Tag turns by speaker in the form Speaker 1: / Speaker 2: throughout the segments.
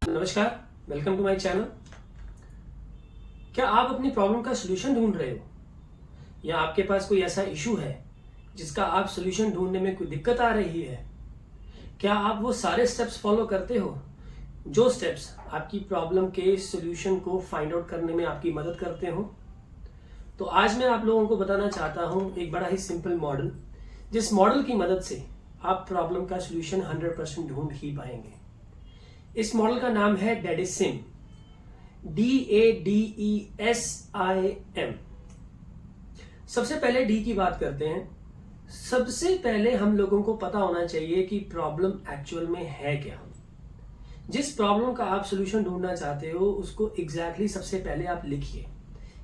Speaker 1: नमस्कार, welcome to my channel. क्या आप अपनी प्रॉब्लम का सलूशन ढूंढ रहे हो या आपके पास कोई ऐसा इशू है जिसका आप सलूशन ढूंढने में कोई दिक्कत आ रही है? क्या आप वो सारे स्टेप्स फॉलो करते हो जो स्टेप्स आपकी प्रॉब्लम के सलूशन को फाइंड आउट करने में आपकी मदद करते हो? तो आज मैं आप लोगों को बताना चाहता हूं एक बड़ा ही सिंपल मॉडल, जिस मॉडल की मदद से आप प्रॉब्लम का सलूशन 100% ढूंढ ही पाएंगे। इस मॉडल का नाम है DADESIM, DADESIM। सबसे पहले डी की बात करते हैं। सबसे पहले हम लोगों को पता होना चाहिए कि प्रॉब्लम एक्चुअल में है क्या। जिस प्रॉब्लम का आप सॉल्यूशन ढूंढना चाहते हो उसको एग्जैक्टली सबसे पहले आप लिखिए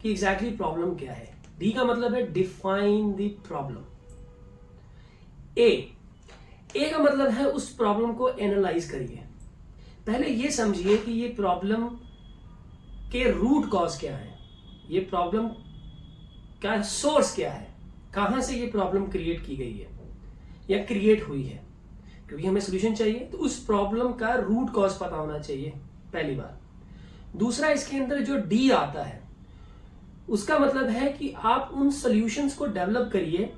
Speaker 1: कि एग्जैक्टली प्रॉब्लम क्या है। डी का मतलब है डिफाइन द प्रॉब्लम। ए का मतलब है उस प्रॉब्लम को एनालाइज करिए। पहले ये समझिए कि ये प्रॉब्लम के रूट कॉज क्या है, ये प्रॉब्लम का सोर्स क्या है, कहां से ये प्रॉब्लम क्रिएट की गई है या क्रिएट हुई है, क्योंकि हमें सॉल्यूशन चाहिए। तो उस प्रॉब्लम का रूट कॉज पता होना चाहिए, पहली बात। दूसरा, इसके अंदर जो डी आता है उसका मतलब है कि आप उन सॉल्यूशंस को डेवलप करिए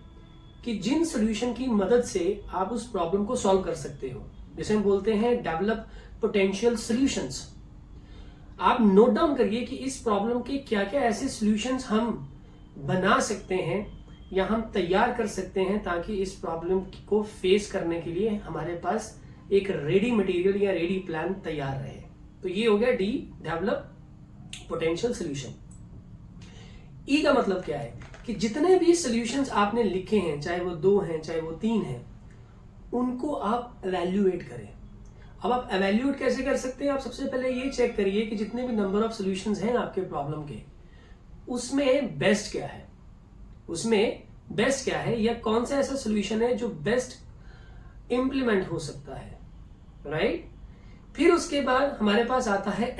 Speaker 1: कि जिन सॉल्यूशन की मदद से आप उस प्रॉब्लम को सॉल्व कर सकते हो, जिसे हम बोलते हैं डेवलप पोटेंशियल सॉल्यूशंस। आप नोट डाउन करिए कि इस प्रॉब्लम के क्या क्या ऐसे सॉल्यूशंस हम बना सकते हैं या हम तैयार कर सकते हैं ताकि इस प्रॉब्लम को फेस करने के लिए हमारे पास एक रेडी मटेरियल या रेडी प्लान तैयार रहे। तो ये हो गया डी, डेवलप पोटेंशियल सॉल्यूशन। ई का मतलब क्या है कि जितने भी सॉल्यूशंस आपने लिखे हैं, चाहे वो 2 हैं चाहे वो 3 हैं, उनको आप एवेल्युएट करें। अब आप एवेल्यूएट कैसे कर सकते हैं? आप सबसे पहले ये चेक करिए कि जितने भी नंबर ऑफ सॉल्यूशंस हैं आपके प्रॉब्लम के, उसमें बेस्ट क्या है, उसमें बेस्ट क्या है या कौन सा ऐसा सॉल्यूशन है जो बेस्ट इंप्लीमेंट हो सकता है, राइट? फिर उसके बाद हमारे पास आता है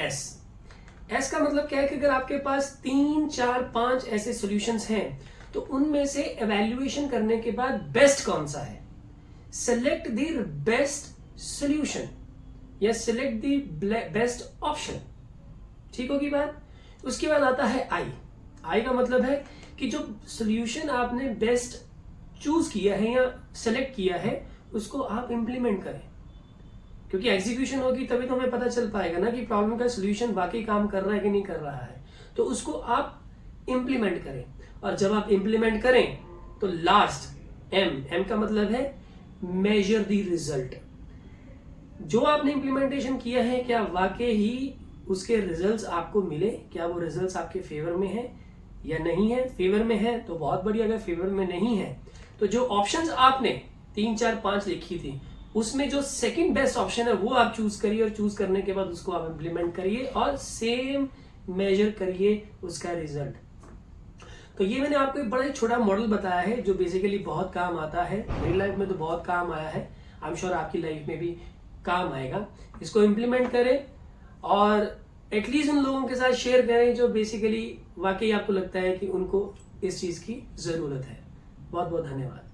Speaker 1: एस का मतलब क्या है कि अगर आपके पास 3, 4, 5 ऐसे सॉल्यूशंस हैं तो उनमें से एवेल्युएशन करने के बाद बेस्ट कौन सा है, सेलेक्ट द बेस्ट सॉल्यूशन या सिलेक्ट दी बेस्ट ऑप्शन। ठीक होगी बात? उसके बाद आता है आई का मतलब है कि जो सॉल्यूशन आपने बेस्ट चूज किया है या सेलेक्ट किया है उसको आप इंप्लीमेंट करें, क्योंकि एग्जीक्यूशन होगी तभी तो हमें पता चल पाएगा ना कि प्रॉब्लम का सॉल्यूशन वाकई काम कर रहा है कि नहीं कर रहा है। तो उसको आप इंप्लीमेंट करें, और जब आप इंप्लीमेंट करें तो लास्ट एम का मतलब है मेजर द रिजल्ट। जो आपने इंप्लीमेंटेशन किया है क्या वाकई ही उसके रिजल्ट्स आपको मिले, क्या वो रिजल्ट्स आपके फेवर में है या नहीं है? फेवर में है तो बहुत बढ़िया, अगर फेवर में नहीं है तो जो ऑप्शंस आपने 3, 4, 5 लिखी थी उसमें जो सेकंड बेस्ट ऑप्शन है वो आप चूज करिए, और चूज करने के बाद उसको आप इंप्लीमेंट करिए और सेम मेजर करिए उसका रिजल्ट। तो ये मैंने आपको एक बड़ा ही छोटा मॉडल बताया है जो बेसिकली बहुत काम आता है। मेरी लाइफ में तो बहुत काम आया है, आई एम श्योर आपकी लाइफ में भी काम आएगा। इसको इंप्लीमेंट करें और एटलीस्ट उन लोगों के साथ शेयर करें जो बेसिकली वाकई आपको लगता है कि उनको इस चीज की जरूरत है। बहुत बहुत धन्यवाद।